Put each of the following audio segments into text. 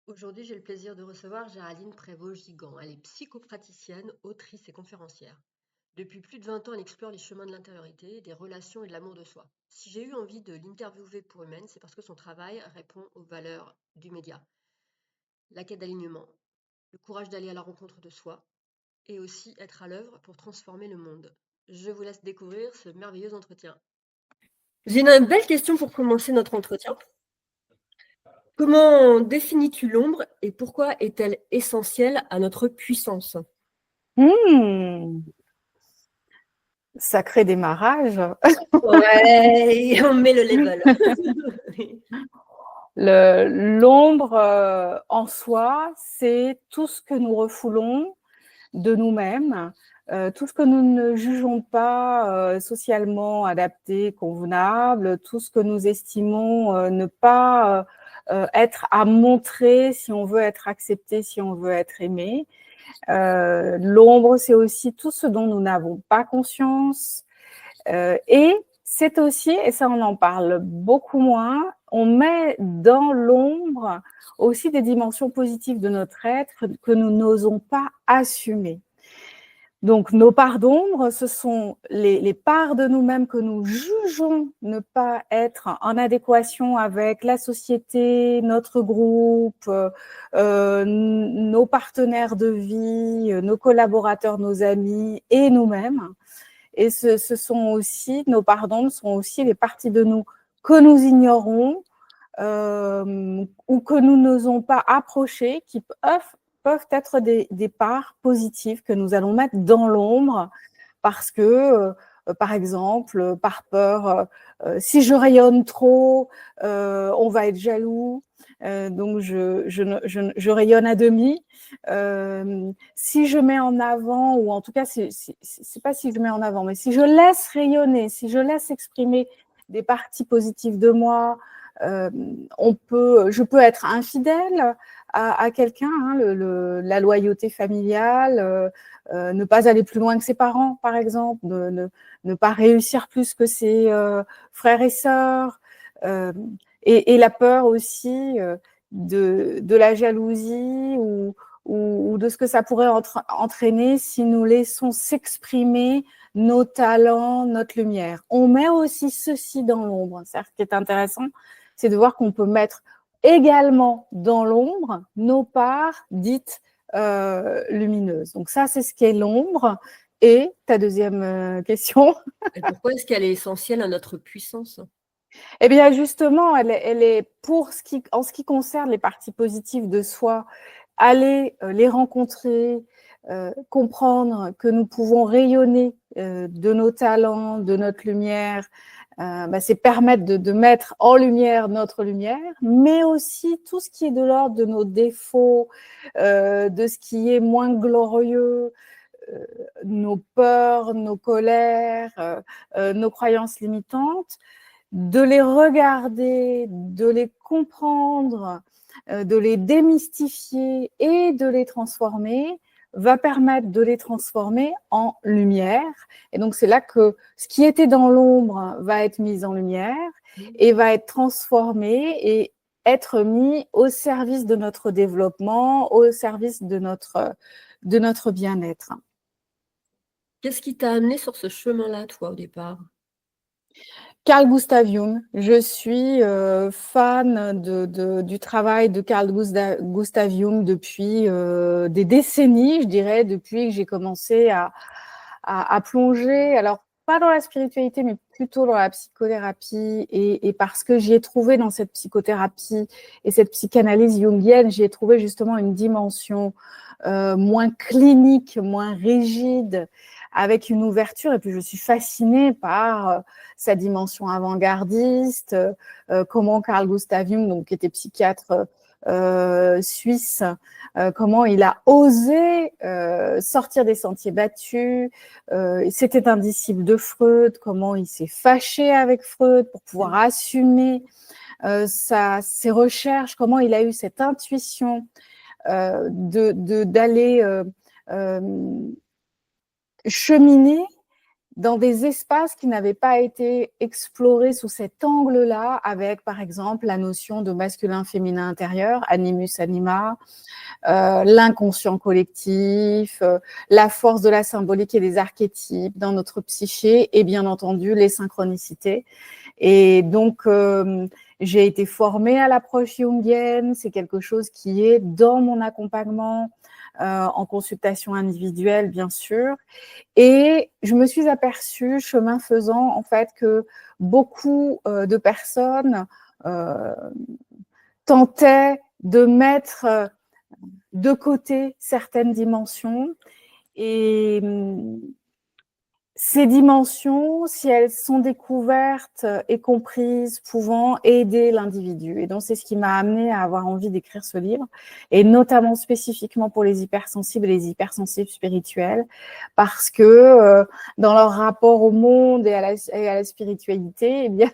Aujourd'hui, j'ai le plaisir de recevoir Géraldine Prévost-Gigant. Elle est psychopraticienne, autrice et conférencière. Depuis plus de 20 ans, elle explore les chemins de l'intériorité, des relations et de l'amour de soi. Si j'ai eu envie de l'interviewer pour Humaine, c'est parce que son travail répond aux valeurs du média. La quête d'alignement, le courage d'aller à la rencontre de soi et aussi être à l'œuvre pour transformer le monde. Je vous laisse découvrir ce merveilleux entretien. J'ai une belle question pour commencer notre entretien. Comment définis-tu l'ombre et pourquoi est-elle essentielle à notre puissance? Sacré démarrage. Ouais, on met le level. L'ombre en soi, c'est tout ce que nous refoulons de nous-mêmes, tout ce que nous ne jugeons pas socialement adapté, convenable, tout ce que nous estimons ne pas être à montrer si on veut être accepté, si on veut être aimé. L'ombre, c'est aussi tout ce dont nous n'avons pas conscience. Et c'est aussi, et ça on en parle beaucoup moins, on met dans l'ombre aussi des dimensions positives de notre être que nous n'osons pas assumer. Donc nos parts d'ombre, ce sont les parts de nous-mêmes que nous jugeons ne pas être en adéquation avec la société, notre groupe, nos partenaires de vie, nos collaborateurs, nos amis et nous-mêmes. Et ce sont aussi, nos parts d'ombre sont aussi les parties de nous que nous ignorons ou que nous n'osons pas approcher, qui peuvent être des parts positives que nous allons mettre dans l'ombre parce que, par exemple, par peur, si je rayonne trop, on va être jaloux. Donc, je rayonne à demi. Si je mets en avant, ou en tout cas, c'est pas si je mets en avant, mais si je laisse rayonner, si je laisse exprimer des parties positives de moi, je peux être infidèle à quelqu'un, hein, la loyauté familiale, ne pas aller plus loin que ses parents, par exemple, ne pas réussir plus que ses frères et sœurs, et la peur aussi de la jalousie ou de ce que ça pourrait entraîner si nous laissons s'exprimer nos talents, notre lumière. On met aussi ceci dans l'ombre. Ce qui est intéressant, c'est de voir qu'on peut mettre également dans l'ombre nos parts dites lumineuses. Donc ça, c'est ce qu'est l'ombre. Et ta deuxième question? Et pourquoi est-ce qu'elle est essentielle à notre puissance? Eh bien, justement, elle est en ce qui concerne les parties positives de soi, aller les rencontrer, comprendre que nous pouvons rayonner de nos talents, de notre lumière, c'est permettre de mettre en lumière notre lumière, mais aussi tout ce qui est de l'ordre de nos défauts, de ce qui est moins glorieux, nos peurs, nos colères, nos croyances limitantes, de les regarder, de les comprendre, de les démystifier et de les transformer, va permettre de les transformer en lumière. Et donc, c'est là que ce qui était dans l'ombre va être mis en lumière et va être transformé et être mis au service de notre développement, au service de notre bien-être. Qu'est-ce qui t'a amené sur ce chemin-là, toi, au départ? Carl Gustav Jung. Je suis fan du travail de Carl Gustav Jung depuis des décennies, je dirais, depuis que j'ai commencé à plonger, alors pas dans la spiritualité, mais plutôt dans la psychothérapie, et parce que j'y ai trouvé dans cette psychothérapie et cette psychanalyse jungienne, j'y ai trouvé justement une dimension moins clinique, moins rigide, avec une ouverture, et puis je suis fascinée par sa dimension avant-gardiste, comment Carl Gustav Jung, donc, qui était psychiatre suisse, comment il a osé sortir des sentiers battus. C'était un disciple de Freud, comment il s'est fâché avec Freud pour pouvoir assumer ses recherches, comment il a eu cette intuition d'aller cheminer dans des espaces qui n'avaient pas été explorés sous cet angle-là, avec par exemple la notion de masculin-féminin intérieur, animus anima, l'inconscient collectif, la force de la symbolique et des archétypes dans notre psyché et bien entendu les synchronicités. Et donc, j'ai été formée à l'approche jungienne, c'est quelque chose qui est dans mon accompagnement en consultation individuelle, bien sûr. Et je me suis aperçue, chemin faisant, en fait, que beaucoup de personnes tentaient de mettre de côté certaines dimensions. Et ces dimensions, si elles sont découvertes et comprises, pouvant aider l'individu. Et donc, c'est ce qui m'a amenée à avoir envie d'écrire ce livre, et notamment spécifiquement pour les hypersensibles et les hypersensibles spirituels, parce que dans leur rapport au monde et à la spiritualité, eh bien,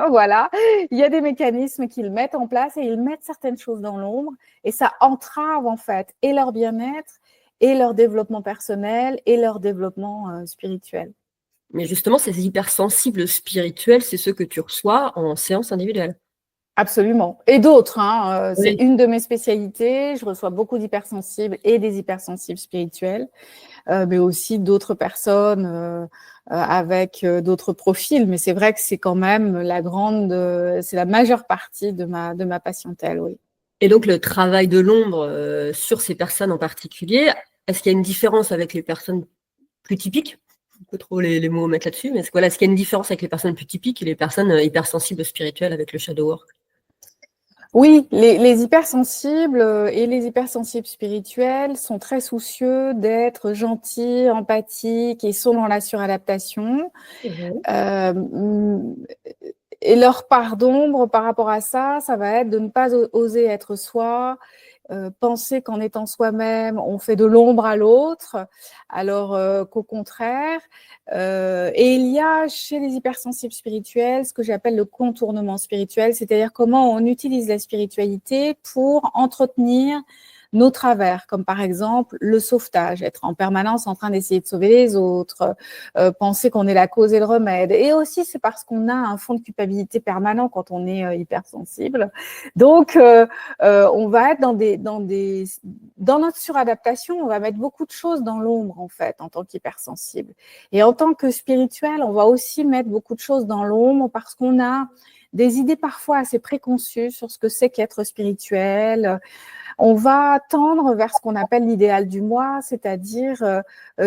voilà, il y a des mécanismes qu'ils mettent en place et ils mettent certaines choses dans l'ombre, et ça entrave en fait et leur bien-être, et leur développement personnel et leur développement spirituel. Mais justement, ces hypersensibles spirituels, c'est ceux que tu reçois en séance individuelle. Absolument. Et d'autres, hein, Oui. c'est une de mes spécialités. Je reçois beaucoup d'hypersensibles et des hypersensibles spirituels, mais aussi d'autres personnes avec d'autres profils. Mais c'est vrai que c'est quand même c'est la majeure partie de ma patientèle, oui. Et donc, le travail de l'ombre sur ces personnes en particulier, est-ce qu'il y a une différence avec les personnes plus typiques? On peut trop les mots mettre là-dessus, mais est-ce qu'il y a une différence avec les personnes plus typiques et les personnes hypersensibles spirituelles avec le shadow work? Oui, les hypersensibles et les hypersensibles spirituels sont très soucieux d'être gentils, empathiques et sont dans la suradaptation. Et leur part d'ombre par rapport à ça, ça va être de ne pas oser être soi, penser qu'en étant soi-même, on fait de l'ombre à l'autre, alors qu'au contraire. Et il y a chez les hypersensibles spirituels ce que j'appelle le contournement spirituel, c'est-à-dire comment on utilise la spiritualité pour entretenir nos travers, comme par exemple le sauvetage, être en permanence en train d'essayer de sauver les autres, penser qu'on est la cause et le remède. Et aussi, c'est parce qu'on a un fond de culpabilité permanent quand on est hypersensible. Donc, on va être dans notre suradaptation, on va mettre beaucoup de choses dans l'ombre, en fait, en tant qu'hypersensible. Et en tant que spirituel, on va aussi mettre beaucoup de choses dans l'ombre parce qu'on a des idées parfois assez préconçues sur ce que c'est qu'être spirituel. On va tendre vers ce qu'on appelle l'idéal du moi, c'est-à-dire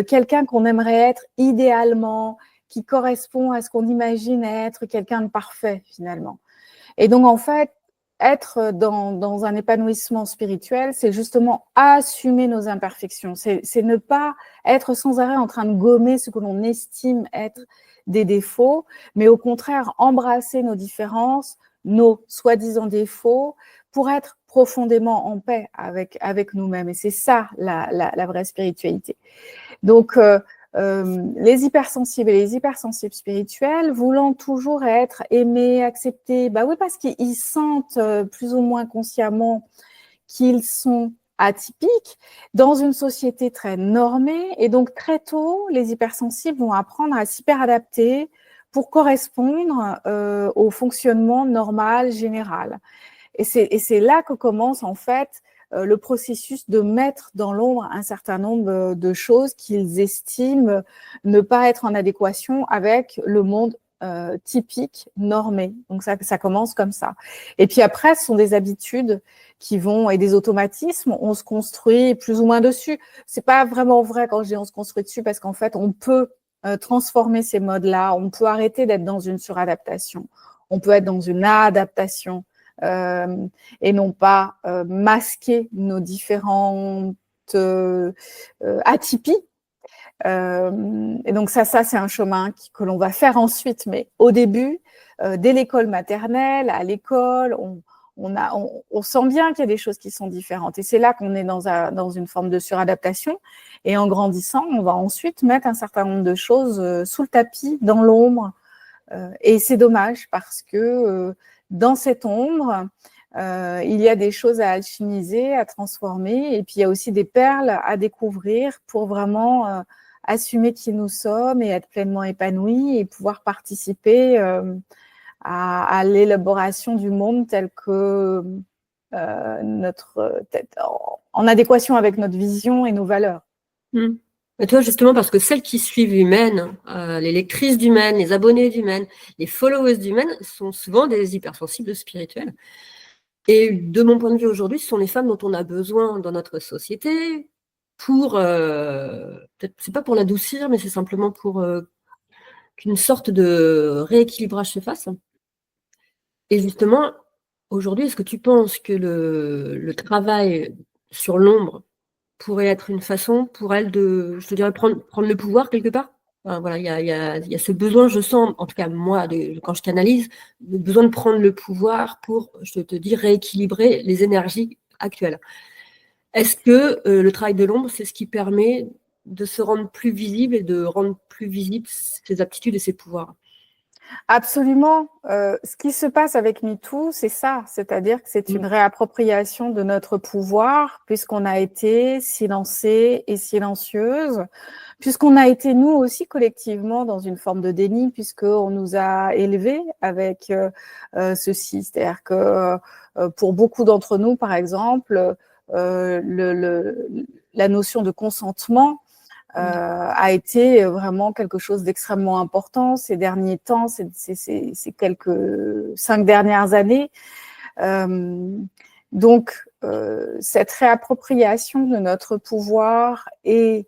quelqu'un qu'on aimerait être idéalement, qui correspond à ce qu'on imagine être quelqu'un de parfait, finalement. Et donc, en fait, être dans un épanouissement spirituel, c'est justement assumer nos imperfections. C'est ne pas être sans arrêt en train de gommer ce que l'on estime être des défauts, mais au contraire, embrasser nos différences, nos soi-disant défauts, pour être profondément en paix avec nous-mêmes. Et c'est ça, la vraie spiritualité. Donc, les hypersensibles et les hypersensibles spirituels, voulant toujours être aimés, acceptés, bah oui, parce qu'ils sentent plus ou moins consciemment qu'ils sont atypiques dans une société très normée. Et donc, très tôt, les hypersensibles vont apprendre à s'hyperadapter pour correspondre au fonctionnement normal, général. Et c'est là que commence en fait le processus de mettre dans l'ombre un certain nombre de choses qu'ils estiment ne pas être en adéquation avec le monde typique, normé. Donc ça commence comme ça. Et puis après, ce sont des habitudes qui vont et des automatismes. On se construit plus ou moins dessus. C'est pas vraiment vrai quand je dis on se construit dessus parce qu'en fait, on peut transformer ces modes-là. On peut arrêter d'être dans une suradaptation. On peut être dans une adaptation. Et non pas masquer nos différentes atypies. Et donc ça c'est un chemin que l'on va faire ensuite, mais au début, dès l'école maternelle, à l'école, on sent bien qu'il y a des choses qui sont différentes. Et c'est là qu'on est dans une forme de suradaptation. Et en grandissant, on va ensuite mettre un certain nombre de choses sous le tapis, dans l'ombre. Et c'est dommage parce que dans cette ombre, il y a des choses à alchimiser, à transformer, et puis il y a aussi des perles à découvrir pour vraiment assumer qui nous sommes et être pleinement épanouis et pouvoir participer à l'élaboration du monde tel que en adéquation avec notre vision et nos valeurs. Et toi, justement, parce que celles qui suivent Humaine, les lectrices d'Humaine, les abonnés d'Humaine, les followers d'Humaine sont souvent des hypersensibles spirituels. Et de mon point de vue aujourd'hui, ce sont les femmes dont on a besoin dans notre société pour, peut-être, c'est pas pour l'adoucir, mais c'est simplement pour qu'une sorte de rééquilibrage se fasse. Et justement, aujourd'hui, est-ce que tu penses que le travail sur l'ombre pourrait être une façon pour elle de, je te dirais, prendre le pouvoir quelque part? Enfin, voilà, il y a ce besoin, je sens, en tout cas moi, quand je canalise, le besoin de prendre le pouvoir pour, je te dis, rééquilibrer les énergies actuelles. Est-ce que le travail de l'ombre, c'est ce qui permet de se rendre plus visible et de rendre plus visibles ses aptitudes et ses pouvoirs? Absolument. Ce qui se passe avec MeToo, c'est ça, c'est-à-dire que c'est une réappropriation de notre pouvoir, puisqu'on a été silencés et silencieuses, puisqu'on a été nous aussi collectivement dans une forme de déni, puisqu'on nous a élevés avec ceci. C'est-à-dire que pour beaucoup d'entre nous, par exemple, la notion de consentement a été vraiment quelque chose d'extrêmement important ces derniers temps, ces quelques 5 dernières années. Donc, cette réappropriation de notre pouvoir et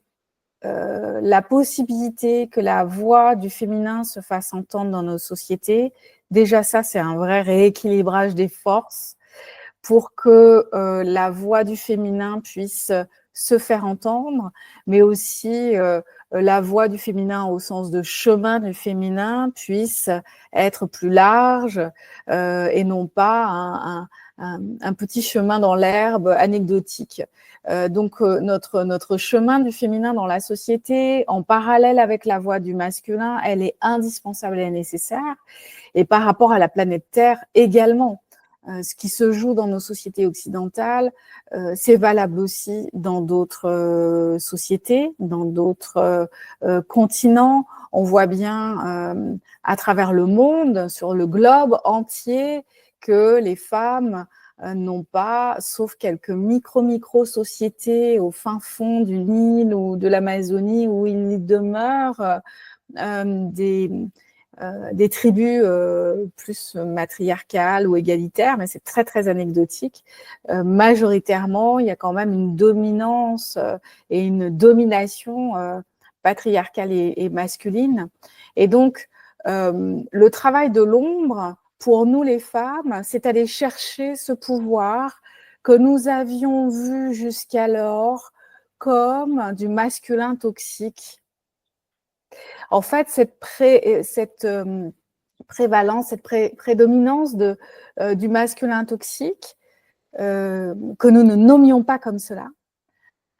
la possibilité que la voix du féminin se fasse entendre dans nos sociétés, déjà ça, c'est un vrai rééquilibrage des forces pour que la voix du féminin puisse se faire entendre, mais aussi la voix du féminin au sens de chemin du féminin puisse être plus large et non pas un petit chemin dans l'herbe anecdotique. Donc notre chemin du féminin dans la société, en parallèle avec la voix du masculin, elle est indispensable et nécessaire. Et par rapport à la planète Terre également. Ce qui se joue dans nos sociétés occidentales, c'est valable aussi dans d'autres sociétés, dans d'autres continents. On voit bien à travers le monde, sur le globe entier, que les femmes n'ont pas, sauf quelques micro-sociétés au fin fond du Nil ou de l'Amazonie où ils demeurent, des tribus plus matriarcales ou égalitaires, mais c'est très, très anecdotique. Majoritairement, il y a quand même une dominance et une domination patriarcale et masculine. Et donc, le travail de l'ombre, pour nous les femmes, c'est aller chercher ce pouvoir que nous avions vu jusqu'alors comme du masculin toxique. En fait, cette prévalence, cette prédominance du masculin toxique, que nous ne nommions pas comme cela,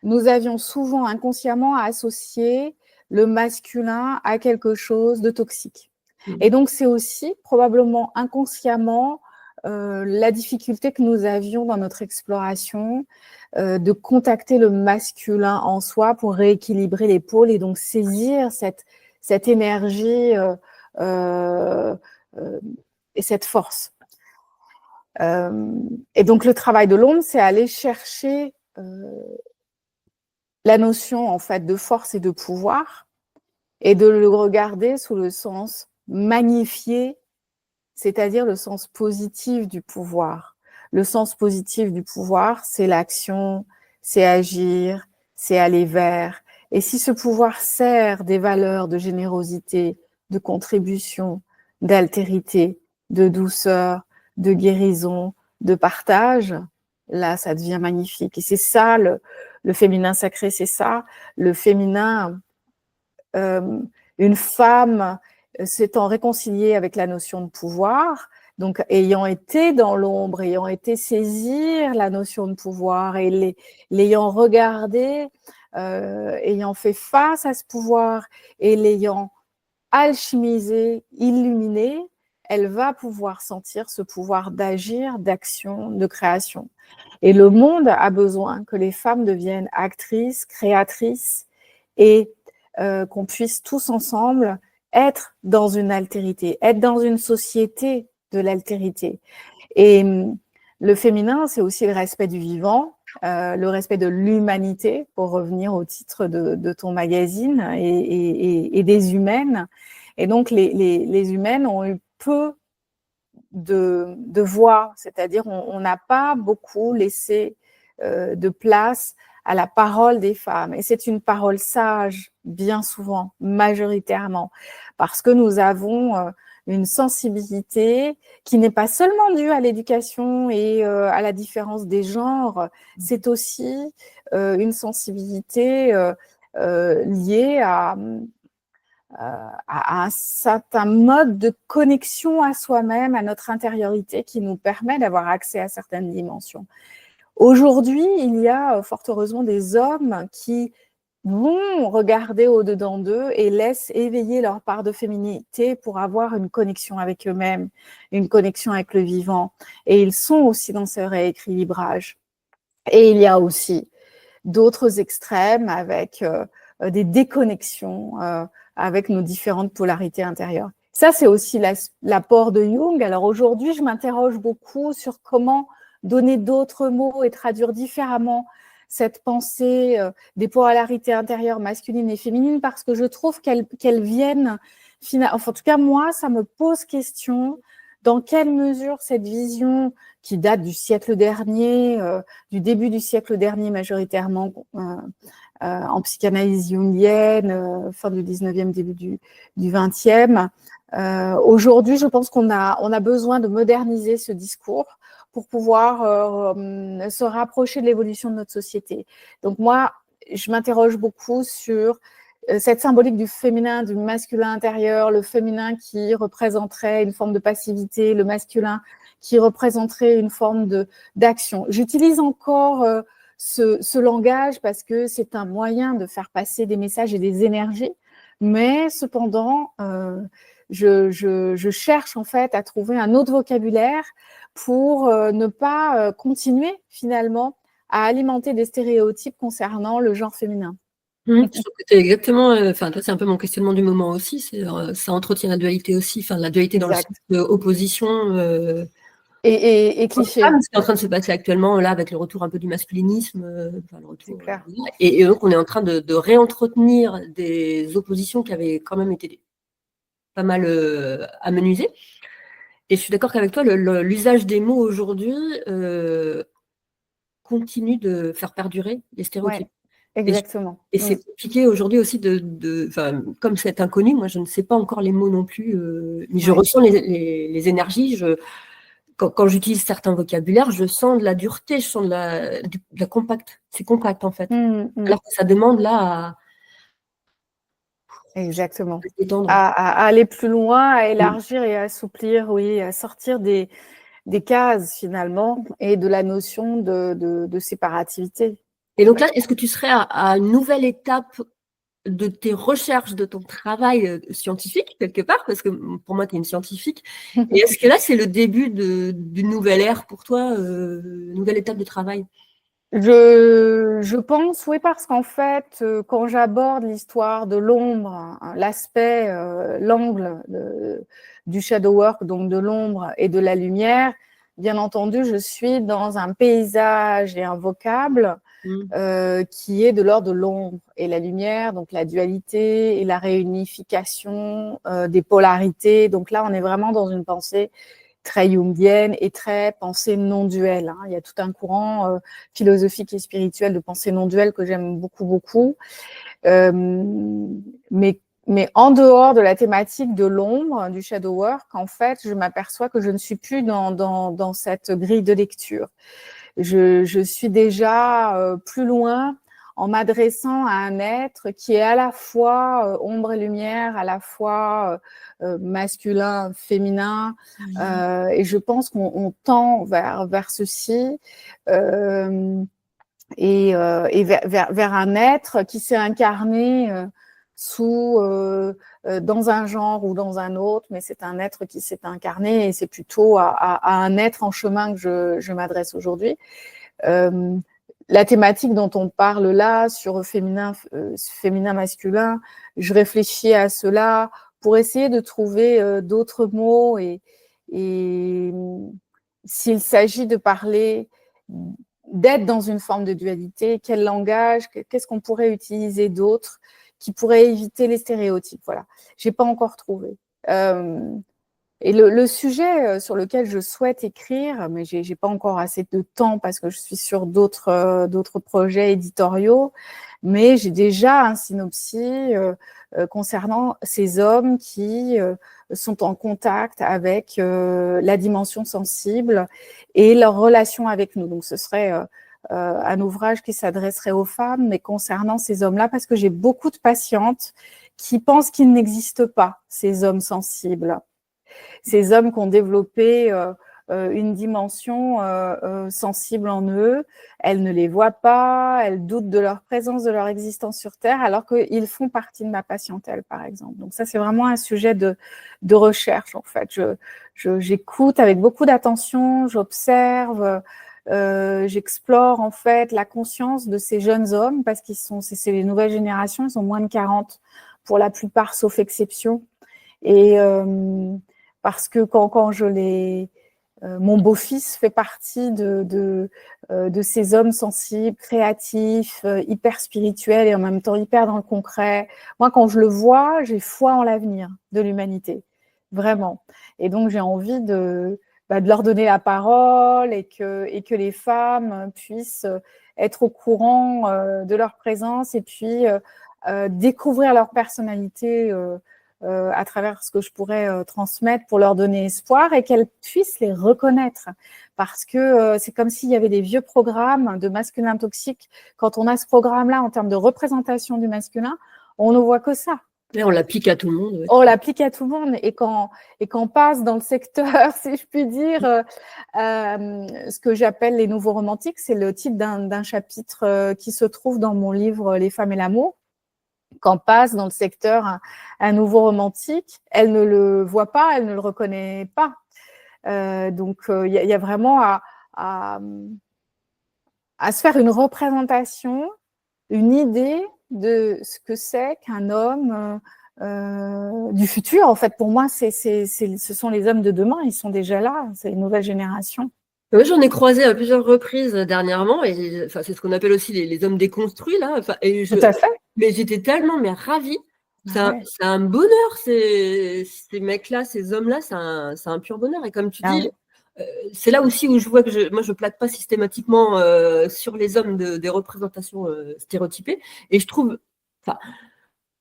nous avions souvent inconsciemment associé le masculin à quelque chose de toxique. Et donc, c'est aussi probablement inconsciemment la difficulté que nous avions dans notre exploration de contacter le masculin en soi pour rééquilibrer les pôles et donc saisir cette énergie et cette force. Et donc, le travail de l'ombre, c'est aller chercher la notion en fait de force et de pouvoir et de le regarder sous le sens magnifié, c'est-à-dire le sens positif du pouvoir. Le sens positif du pouvoir, c'est l'action, c'est agir, c'est aller vers. Et si ce pouvoir sert des valeurs de générosité, de contribution, d'altérité, de douceur, de guérison, de partage, là, ça devient magnifique. Et c'est ça, le féminin sacré, c'est ça. Le féminin, une femme s'étant réconciliée avec la notion de pouvoir, donc ayant été dans l'ombre, ayant été saisir la notion de pouvoir et l'ayant regardée, ayant fait face à ce pouvoir et l'ayant alchimisé, illuminé, elle va pouvoir sentir ce pouvoir d'agir, d'action, de création. Et le monde a besoin que les femmes deviennent actrices, créatrices et qu'on puisse tous ensemble être dans une altérité, être dans une société de l'altérité. Et le féminin, c'est aussi le respect du vivant, le respect de l'humanité, pour revenir au titre de ton magazine, et des humaines. Et donc, les humaines ont eu peu de voix, c'est-à-dire on n'a pas beaucoup laissé de place à la parole des femmes. Et c'est une parole sage, bien souvent, majoritairement, parce que nous avons une sensibilité qui n'est pas seulement due à l'éducation et à la différence des genres, c'est aussi une sensibilité liée à un certain mode de connexion à soi-même, à notre intériorité, qui nous permet d'avoir accès à certaines dimensions. Aujourd'hui, il y a fort heureusement des hommes qui vont regarder au-dedans d'eux et laissent éveiller leur part de féminité pour avoir une connexion avec eux-mêmes, une connexion avec le vivant. Et ils sont aussi dans ce rééquilibrage. Et il y a aussi d'autres extrêmes avec des déconnexions avec nos différentes polarités intérieures. Ça, c'est aussi l'apport de Jung. Alors aujourd'hui, je m'interroge beaucoup sur comment donner d'autres mots et traduire différemment cette pensée des polarités intérieures masculines et féminines, parce que je trouve qu'elles viennent, enfin, en tout cas moi, ça me pose question, dans quelle mesure cette vision qui date du siècle dernier, du début du siècle dernier majoritairement, en psychanalyse jungienne, fin du 19e, début du 20e. Aujourd'hui, je pense qu'on a besoin de moderniser ce discours pour pouvoir se rapprocher de l'évolution de notre société. Donc moi, je m'interroge beaucoup sur cette symbolique du féminin, du masculin intérieur, le féminin qui représenterait une forme de passivité, le masculin qui représenterait une forme d'action. J'utilise encore ce langage parce que c'est un moyen de faire passer des messages et des énergies, mais cependant, je cherche en fait à trouver un autre vocabulaire pour ne pas continuer finalement à alimenter des stéréotypes concernant le genre féminin. Je trouve que c'est exactement, enfin, toi, c'est un peu mon questionnement du moment aussi, ça entretient la dualité aussi, enfin, la dualité dans le sens d'opposition. Et cliché. Ce qui est en train de se passer actuellement, là, avec le retour un peu du masculinisme, enfin, le retour, c'est clair. Et donc, on est en train de réentretenir des oppositions qui avaient quand même été pas mal amenuisées. Et je suis d'accord qu'avec toi, l'usage des mots aujourd'hui continue de faire perdurer les stéréotypes. Ouais, exactement. Et c'est compliqué aujourd'hui aussi comme c'est inconnu, moi je ne sais pas encore les mots non plus, mais je ressens les énergies. Quand j'utilise certains vocabulaires, je sens de la dureté, je sens de la compact. C'est compact en fait. Alors que ça demande là exactement. À aller plus loin, à élargir et à assouplir, oui, à sortir des cases finalement et de la notion de séparativité. Et donc là, est-ce que tu serais à une nouvelle étape de tes recherches, de ton travail scientifique, quelque part, parce que pour moi, tu es une scientifique. Et est-ce que là, c'est le début d'une nouvelle ère pour toi, une nouvelle étape de travail? Je pense, oui, parce qu'en fait, quand j'aborde l'histoire de l'ombre, l'aspect, l'angle du shadow work, donc de l'ombre et de la lumière, bien entendu, je suis dans un paysage et un vocable qui est de l'ordre de l'ombre et la lumière, donc la dualité et la réunification des polarités. Donc là, on est vraiment dans une pensée très jungienne et très pensée non duelle. Il y a tout un courant philosophique et spirituel de pensée non duelle que j'aime beaucoup, beaucoup. Mais en dehors de la thématique de l'ombre, du shadow work, en fait, je m'aperçois que je ne suis plus dans cette grille de lecture. Je suis déjà plus loin en m'adressant à un être qui est à la fois ombre et lumière, à la fois masculin, féminin, et je pense qu'on tend vers ceci, et vers un être qui s'est incarné dans un genre ou dans un autre, mais c'est un être qui s'est incarné et c'est plutôt à un être en chemin que je m'adresse aujourd'hui. la thématique dont on parle là, sur féminin, masculin, je réfléchis à cela pour essayer de trouver d'autres mots et s'il s'agit de parler, d'être dans une forme de dualité, quel langage, qu'est-ce qu'on pourrait utiliser d'autre qui pourrait éviter les stéréotypes. Voilà, j'ai pas encore trouvé. Et le sujet sur lequel je souhaite écrire, mais j'ai pas encore assez de temps parce que je suis sur d'autres projets éditoriaux, mais j'ai déjà un synopsis concernant ces hommes qui sont en contact avec la dimension sensible et leur relation avec nous. Donc, ce serait un ouvrage qui s'adresserait aux femmes, mais concernant ces hommes-là, parce que j'ai beaucoup de patientes qui pensent qu'il n'existe pas, ces hommes sensibles. Ces hommes qui ont développé une dimension sensible en eux, elles ne les voient pas, elles doutent de leur présence, de leur existence sur Terre, alors qu'ils font partie de ma patientèle, par exemple. Donc ça, c'est vraiment un sujet de recherche, en fait. J'écoute avec beaucoup d'attention, j'observe, j'explore, en fait, la conscience de ces jeunes hommes, parce c'est les nouvelles générations, ils ont moins de 40 pour la plupart, sauf exception. Et parce que quand je les... mon beau-fils fait partie de ces hommes sensibles, créatifs, hyper spirituels et en même temps hyper dans le concret. Moi, quand je le vois, j'ai foi en l'avenir de l'humanité, vraiment. Et donc, j'ai envie de leur donner la parole et que les femmes puissent être au courant de leur présence et puis découvrir leur personnalité à travers ce que je pourrais transmettre pour leur donner espoir et qu'elles puissent les reconnaître. Parce que c'est comme s'il y avait des vieux programmes de masculin toxique. Quand on a ce programme-là en termes de représentation du masculin, on ne voit que ça. Et on l'applique à tout le monde. Ouais. On l'applique à tout le monde. Et quand on passe dans le secteur, si je puis dire, ce que j'appelle les nouveaux romantiques, c'est le titre d'un chapitre qui se trouve dans mon livre Les femmes et l'amour. Quand passe dans le secteur un nouveau romantique, elle ne le voit pas, elle ne le reconnaît pas. Donc, il y a vraiment à se faire une représentation, une idée de ce que c'est qu'un homme du futur. En fait, pour moi, ce sont les hommes de demain, ils sont déjà là, c'est une nouvelle génération. Oui, j'en ai croisé à plusieurs reprises dernièrement, et enfin, c'est ce qu'on appelle aussi les hommes déconstruits, là. Enfin, Tout à fait. Mais j'étais tellement ravie. C'est un bonheur, ces mecs-là, ces hommes-là, c'est un pur bonheur. Et comme tu dis, c'est là aussi où je vois que moi, je plaque pas systématiquement sur les hommes des représentations stéréotypées. Et je trouve,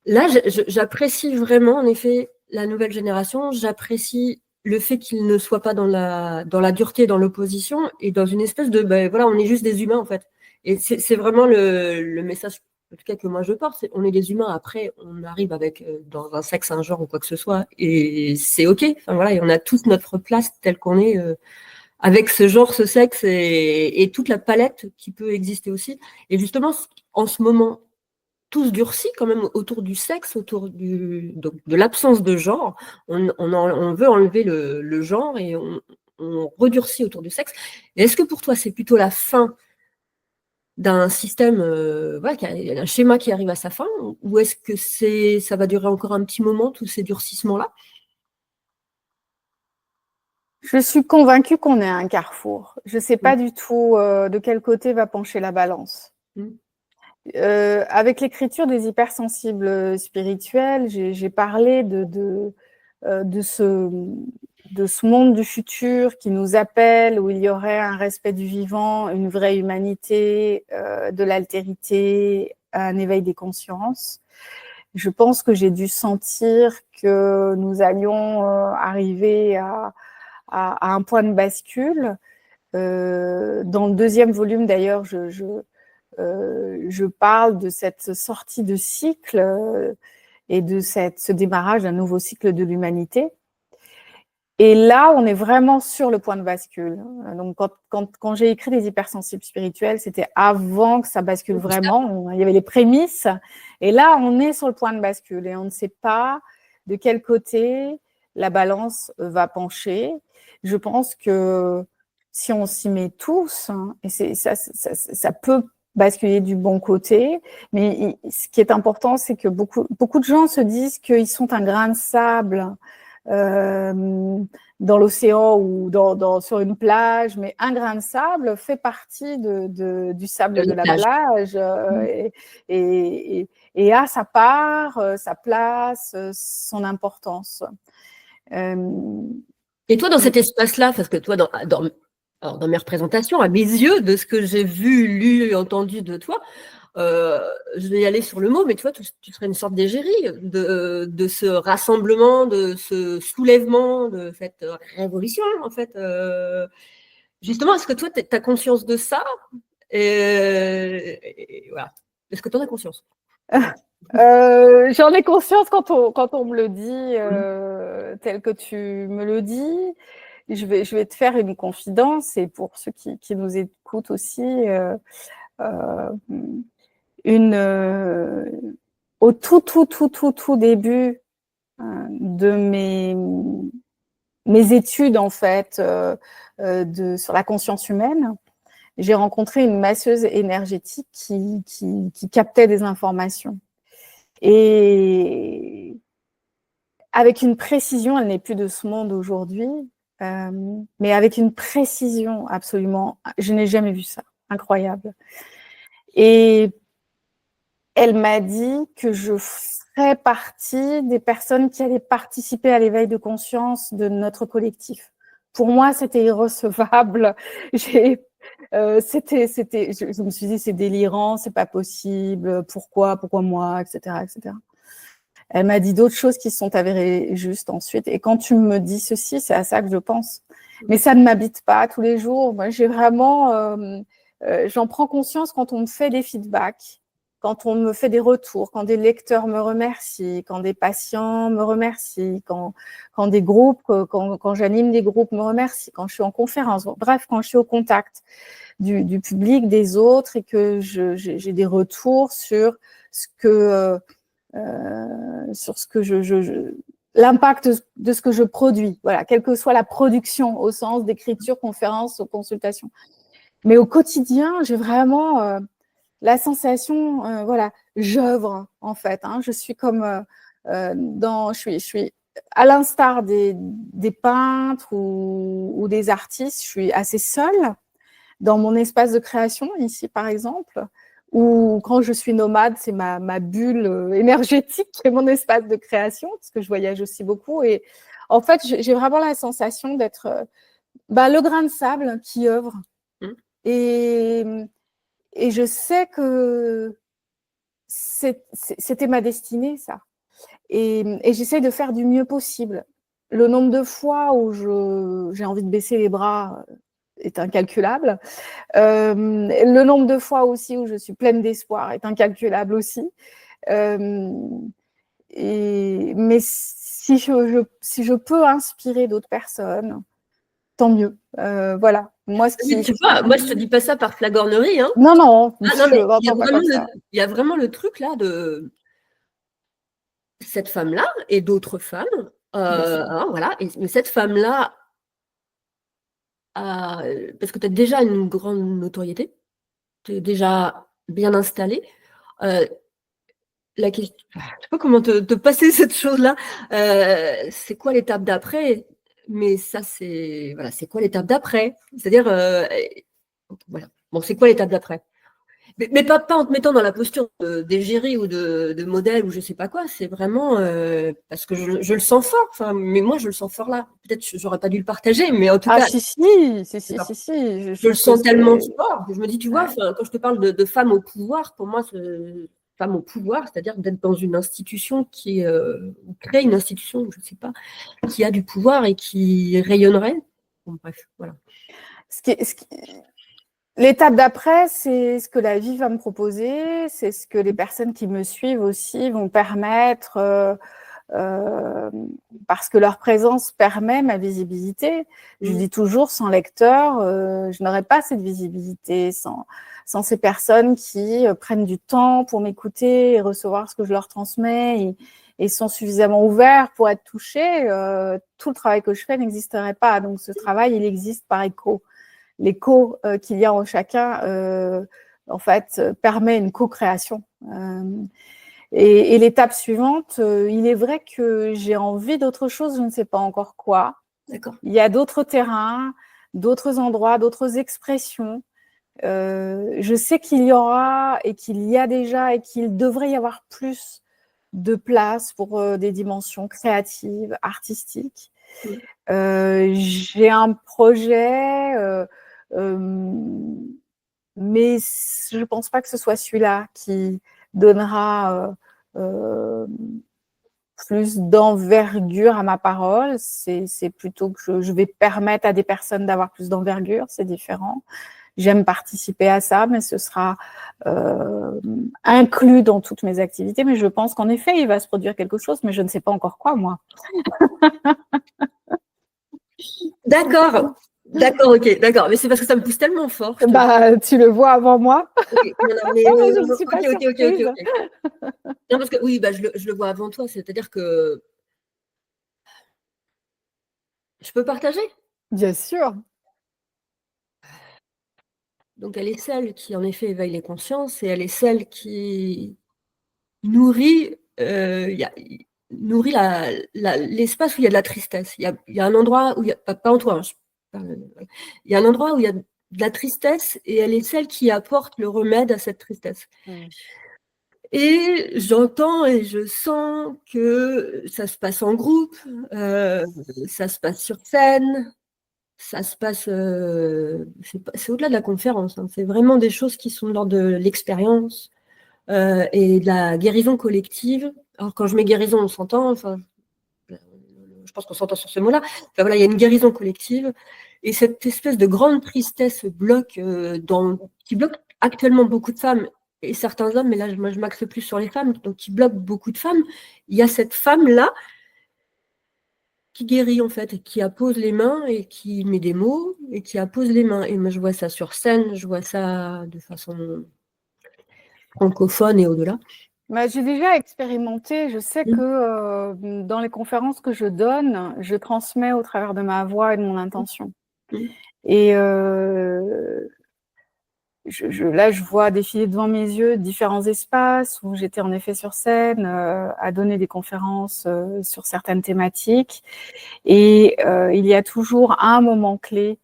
là, j'apprécie vraiment, en effet, la nouvelle génération. J'apprécie le fait qu'ils ne soient pas dans la dureté, dans l'opposition, et dans une espèce de, voilà, on est juste des humains, en fait. Et c'est vraiment le message, en tout cas, que moi je porte, c'est on est des humains, après, on arrive avec, dans un sexe, un genre ou quoi que ce soit, et c'est OK. Enfin, voilà, et on a tous notre place telle qu'on est, avec ce genre, ce sexe, et toute la palette qui peut exister aussi. Et justement, en ce moment, tous durcis quand même autour du sexe, autour donc de l'absence de genre. On veut enlever le genre et on redurcit autour du sexe. Et est-ce que pour toi, c'est plutôt la fin d'un système, voilà, un schéma qui arrive à sa fin, ou est-ce que ça va durer encore un petit moment, tous ces durcissements-là? Je suis convaincue qu'on est à un carrefour. Je ne sais pas du tout de quel côté va pencher la balance. Avec l'écriture des hypersensibles spirituels, j'ai parlé de ce monde du futur qui nous appelle, où il y aurait un respect du vivant, une vraie humanité, de l'altérité, un éveil des consciences. Je pense que j'ai dû sentir que nous allions arriver à un point de bascule. Dans le deuxième volume, d'ailleurs, je parle de cette sortie de cycle et de ce démarrage d'un nouveau cycle de l'humanité. Et là, on est vraiment sur le point de bascule. Donc, quand j'ai écrit les hypersensibles spirituels, c'était avant que ça bascule vraiment. Il y avait les prémices. Et là, on est sur le point de bascule et on ne sait pas de quel côté la balance va pencher. Je pense que si on s'y met tous, et ça peut basculer du bon côté. Mais ce qui est important, c'est que beaucoup de gens se disent qu'ils sont un grain de sable dans l'océan ou sur une plage, mais un grain de sable fait partie du sable de la plage et a sa part, sa place, son importance. Et toi, dans cet espace-là, parce que toi, alors, dans mes représentations, à mes yeux, de ce que j'ai vu, lu, entendu de toi, je vais y aller sur le mot, mais tu vois, tu serais une sorte d'égérie de ce rassemblement, de ce soulèvement, de cette révolution, en fait. Justement, est-ce que toi, tu as conscience de ça et voilà. Est-ce que tu en as conscience? J'en ai conscience quand on me le dit tel que tu me le dis. Je vais te faire une confidence, et pour ceux qui nous écoutent aussi, au tout début de mes études, en fait, sur la conscience humaine, j'ai rencontré une masseuse énergétique qui captait des informations. Et avec une précision, elle n'est plus de ce monde aujourd'hui, mais avec une précision absolument, je n'ai jamais vu ça, incroyable. Et elle m'a dit que je ferais partie des personnes qui allaient participer à l'éveil de conscience de notre collectif. Pour moi, c'était irrecevable. Je me suis dit, c'est délirant, c'est pas possible, pourquoi moi, etc., etc. Elle m'a dit d'autres choses qui se sont avérées justes ensuite. Et quand tu me dis ceci, c'est à ça que je pense. Mais ça ne m'habite pas tous les jours. Moi, j'ai vraiment, j'en prends conscience quand on me fait des feedbacks, quand on me fait des retours, quand des lecteurs me remercient, quand des patients me remercient, quand des groupes, quand j'anime des groupes me remercient, quand je suis en conférence, bref, quand je suis au contact du public, des autres, et que j'ai des retours sur ce que l'impact de ce que je produis, voilà, quelle que soit la production au sens d'écriture, conférence, consultation. Mais au quotidien, j'ai vraiment la sensation, voilà, j'œuvre en fait. Hein, je suis comme je suis à l'instar des peintres ou des artistes, je suis assez seule dans mon espace de création ici, par exemple. Ou quand je suis nomade, c'est ma bulle énergétique qui est mon espace de création, parce que je voyage aussi beaucoup. Et en fait, j'ai vraiment la sensation d'être le grain de sable qui œuvre. Et je sais que c'était ma destinée, ça. Et j'essaie de faire du mieux possible. Le nombre de fois où j'ai envie de baisser les bras est incalculable. Le nombre de fois aussi où je suis pleine d'espoir est incalculable aussi. Mais si je peux inspirer d'autres personnes, tant mieux. Voilà. Moi, tu vois, moi, je te dis pas ça par flagornerie. Hein. Non, mais il y a vraiment le truc là de cette femme-là et d'autres femmes. Voilà. Mais cette femme-là, parce que tu as déjà une grande notoriété, tu es déjà bien installée. La question, je ne sais pas comment te passer cette chose-là. C'est quoi l'étape d'après? Mais ça, c'est quoi l'étape d'après? C'est-à-dire, voilà. Bon, c'est quoi l'étape d'après? Mais pas en te mettant dans la posture d'égérie ou de modèle ou je ne sais pas quoi. C'est vraiment parce que je le sens fort. Enfin, mais moi, je le sens fort là. Peut-être que j'aurais pas dû le partager, mais en tout cas. Si. Je le sens tellement fort. Je me dis, tu vois, quand je te parle de femmes au pouvoir, pour moi, femme au pouvoir, c'est-à-dire d'être dans une institution qui crée une institution, je ne sais pas, qui a du pouvoir et qui rayonnerait. Bon, bref, voilà. L'étape d'après, c'est ce que la vie va me proposer, c'est ce que les personnes qui me suivent aussi vont permettre, parce que leur présence permet ma visibilité. Je dis toujours, sans lecteur, je n'aurais pas cette visibilité, sans ces personnes qui prennent du temps pour m'écouter et recevoir ce que je leur transmets et sont suffisamment ouverts pour être touchés. Tout le travail que je fais n'existerait pas. Donc, ce travail, il existe par écho. L'écho qu'il y a en chacun en fait, permet une co-création. Et l'étape suivante, il est vrai que j'ai envie d'autre chose, je ne sais pas encore quoi. D'accord. Il y a d'autres terrains, d'autres endroits, d'autres expressions. Je sais qu'il y aura et qu'il y a déjà et qu'il devrait y avoir plus de place pour des dimensions créatives, artistiques. J'ai un projet, mais je ne pense pas que ce soit celui-là qui donnera plus d'envergure à ma parole. C'est plutôt que je vais permettre à des personnes d'avoir plus d'envergure, c'est différent. J'aime participer à ça, mais ce sera inclus dans toutes mes activités. Mais je pense qu'en effet, il va se produire quelque chose, mais je ne sais pas encore quoi, moi. D'accord. D'accord, ok, d'accord. Mais c'est parce que ça me pousse tellement fort. Tu le vois avant moi. Okay. Non, mais, je ne suis pas surprise. Ok. Non, parce que oui, je le vois avant toi. C'est-à-dire que je peux partager. Bien sûr. Donc, elle est celle qui, en effet, éveille les consciences et elle est celle qui nourrit, nourrit l'espace où il y a de la tristesse. Il y a un endroit où il y a, pas en toi, il y a un endroit où il y a de la tristesse et elle est celle qui apporte le remède à cette tristesse. Et j'entends et je sens que ça se passe en groupe, ça se passe sur scène, ça se passe, c'est au-delà de la conférence, hein, c'est vraiment des choses qui sont de l'ordre de l'expérience et de la guérison collective. Alors quand je mets guérison, on s'entend, enfin, je pense qu'on s'entend sur ce mot-là. Enfin, voilà, il y a une guérison collective et cette espèce de grande tristesse bloque qui bloque actuellement beaucoup de femmes et certains hommes, mais là moi je m'axe plus sur les femmes, donc qui bloque beaucoup de femmes. Il y a cette femme-là qui guérit en fait, et qui appose les mains et qui met des mots et qui appose les mains. Et moi je vois ça sur scène, je vois ça de façon francophone et au-delà. J'ai déjà expérimenté. Je sais que dans les conférences que je donne, je transmets au travers de ma voix et de mon intention. Et là, je vois défiler devant mes yeux différents espaces où j'étais en effet sur scène à donner des conférences sur certaines thématiques. Et il y a toujours un moment clé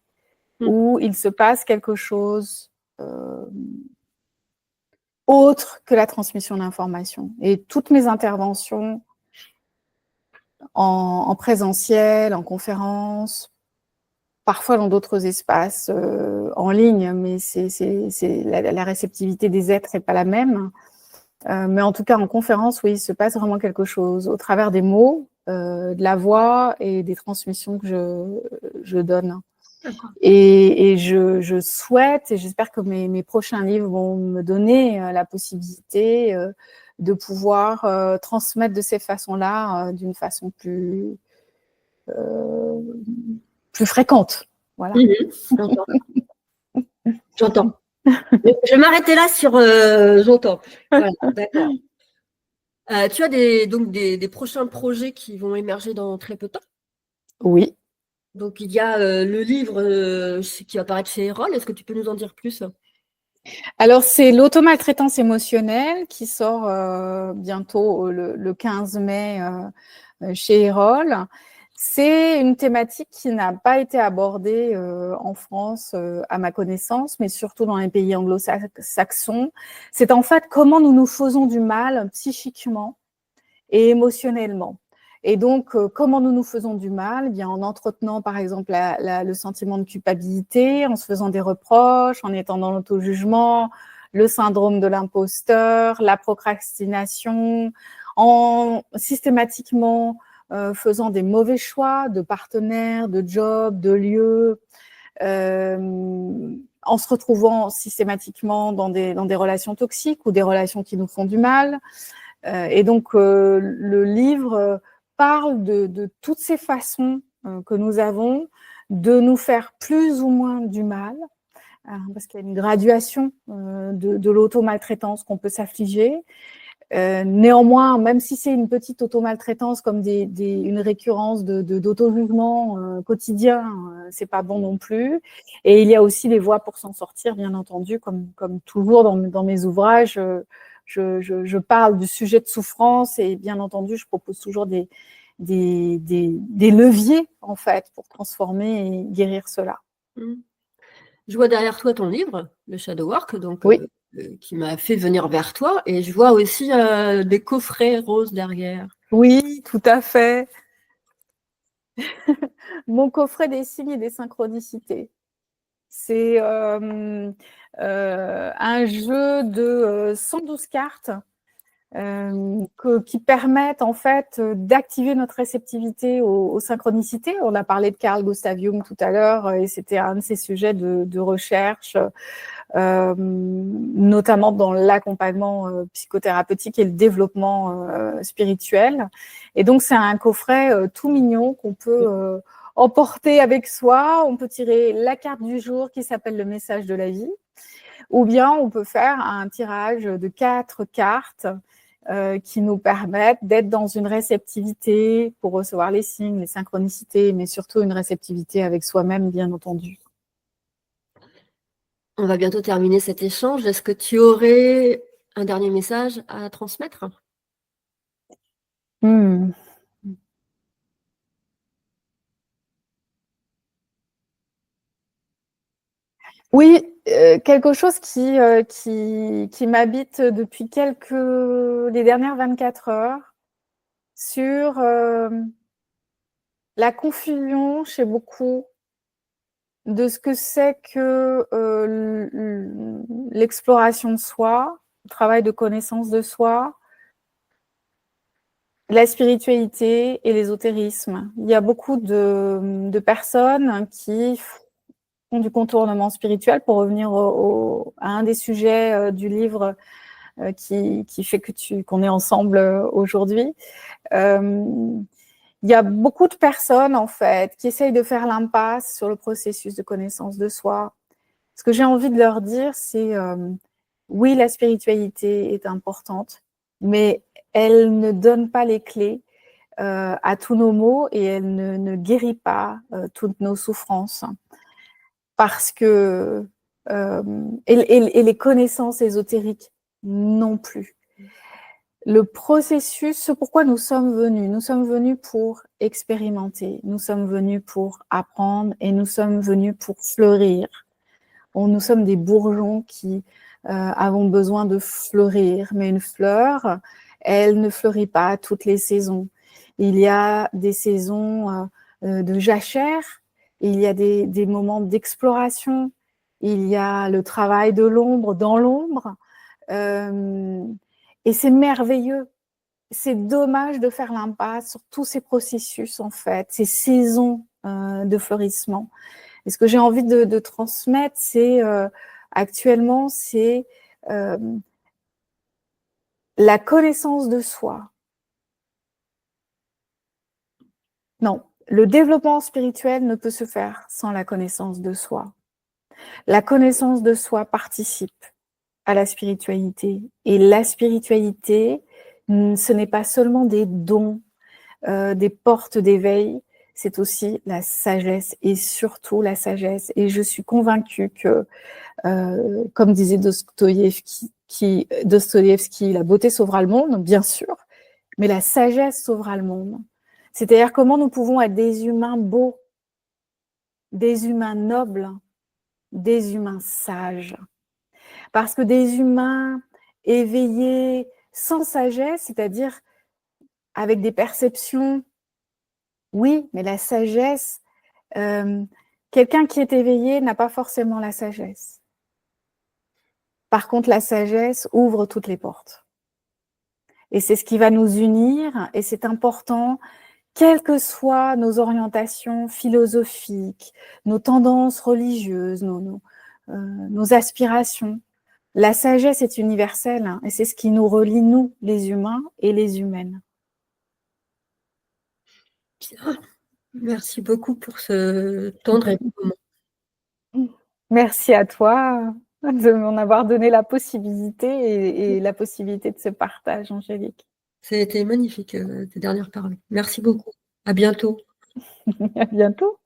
où il se passe quelque chose autre que la transmission d'informations. Et toutes mes interventions en présentiel, en conférence, parfois dans d'autres espaces en ligne, mais la réceptivité des êtres n'est pas la même. Mais en tout cas, en conférence, oui, il se passe vraiment quelque chose au travers des mots, de la voix et des transmissions que je donne. Et je souhaite, et j'espère que mes prochains livres vont me donner la possibilité de pouvoir transmettre de ces façons-là, d'une façon plus fréquente. Voilà. J'entends. Je vais m'arrêter là sur j'entends. Voilà, d'accord. Tu as des prochains projets qui vont émerger dans très peu de temps? Oui. Donc, il y a le livre qui va paraître chez Erol. Est-ce que tu peux nous en dire plus? Alors, c'est l'automaltraitance émotionnelle qui sort bientôt le 15 mai chez Erol. C'est une thématique qui n'a pas été abordée en France, à ma connaissance, mais surtout dans les pays anglo-saxons. C'est en fait comment nous nous faisons du mal psychiquement et émotionnellement. Et donc, comment nous nous faisons du mal? Bien, en entretenant, par exemple, le sentiment de culpabilité, en se faisant des reproches, en étant dans l'auto-jugement, le syndrome de l'imposteur, la procrastination, en systématiquement faisant des mauvais choix de partenaires, de jobs, de lieux, en se retrouvant systématiquement dans des relations toxiques ou des relations qui nous font du mal. Et donc, le livre parle de toutes ces façons que nous avons de nous faire plus ou moins du mal, parce qu'il y a une graduation de l'auto-maltraitance qu'on peut s'affliger. Néanmoins, même si c'est une petite automaltraitance comme une récurrence d'auto-jugement quotidien, c'est pas bon non plus. Et il y a aussi des voies pour s'en sortir, bien entendu, comme toujours dans mes ouvrages. Je parle du sujet de souffrance et bien entendu, je propose toujours des leviers, en fait, pour transformer et guérir cela. Mmh. Je vois derrière toi ton livre, le Shadow Work, donc Oui. qui m'a fait venir vers toi, et je vois aussi des coffrets roses derrière. Oui, tout à fait. Mon coffret des signes et des synchronicités. C'est un jeu de 112 cartes qui permettent en fait d'activer notre réceptivité aux synchronicités. On a parlé de Carl Gustav Jung tout à l'heure et c'était un de ses sujets de recherche, notamment dans l'accompagnement psychothérapeutique et le développement spirituel. Et donc, c'est un coffret tout mignon qu'on peut emporter avec soi. On peut tirer la carte du jour qui s'appelle le message de la vie, ou bien on peut faire un tirage de 4 cartes qui nous permettent d'être dans une réceptivité pour recevoir les signes, les synchronicités, mais surtout une réceptivité avec soi-même, bien entendu. On va bientôt terminer cet échange. Est-ce que tu aurais un dernier message à transmettre? Oui, quelque chose qui m'habite depuis les dernières 24 heures sur la confusion chez beaucoup de ce que c'est que l'exploration de soi, le travail de connaissance de soi, la spiritualité et l'ésotérisme. Il y a beaucoup de personnes qui font du contournement spirituel, pour revenir à un des sujets du livre qui fait qu'on est ensemble aujourd'hui. Il y a beaucoup de personnes, en fait, qui essayent de faire l'impasse sur le processus de connaissance de soi. Ce que j'ai envie de leur dire, c'est oui, la spiritualité est importante, mais elle ne donne pas les clés à tous nos maux et elle ne guérit pas toutes nos souffrances. Parce que, et les connaissances ésotériques non plus. Le processus, ce pourquoi nous sommes venus pour expérimenter, nous sommes venus pour apprendre et nous sommes venus pour fleurir. Nous sommes des bourgeons qui avons besoin de fleurir, mais une fleur, elle ne fleurit pas à toutes les saisons. Il y a des saisons de jachère, il y a des moments d'exploration, il y a le travail de l'ombre dans l'ombre, et c'est merveilleux. C'est dommage de faire l'impasse sur tous ces processus, en fait, ces saisons de fleurissement. Et ce que j'ai envie de transmettre, c'est actuellement, c'est la connaissance de soi. Non, le développement spirituel ne peut se faire sans la connaissance de soi. La connaissance de soi participe à la spiritualité. Et la spiritualité, ce n'est pas seulement des dons, des portes d'éveil, c'est aussi la sagesse et surtout la sagesse. Et je suis convaincue que, comme disait Dostoïevski, la beauté sauvera le monde, bien sûr, mais la sagesse sauvera le monde. C'est-à-dire comment nous pouvons être des humains beaux, des humains nobles, des humains sages. Parce que des humains éveillés sans sagesse, c'est-à-dire avec des perceptions, oui, mais la sagesse, quelqu'un qui est éveillé n'a pas forcément la sagesse. Par contre, la sagesse ouvre toutes les portes. Et c'est ce qui va nous unir, et c'est important, quelles que soient nos orientations philosophiques, nos tendances religieuses, nos aspirations. La sagesse est universelle, hein, et c'est ce qui nous relie, nous, les humains et les humaines. Bien. Merci beaucoup pour ce tendre moment. Merci à toi. de m'en avoir donné la possibilité et la possibilité de ce partage, Angélique. Ça a été magnifique, tes dernières paroles. Merci beaucoup. À bientôt. À bientôt.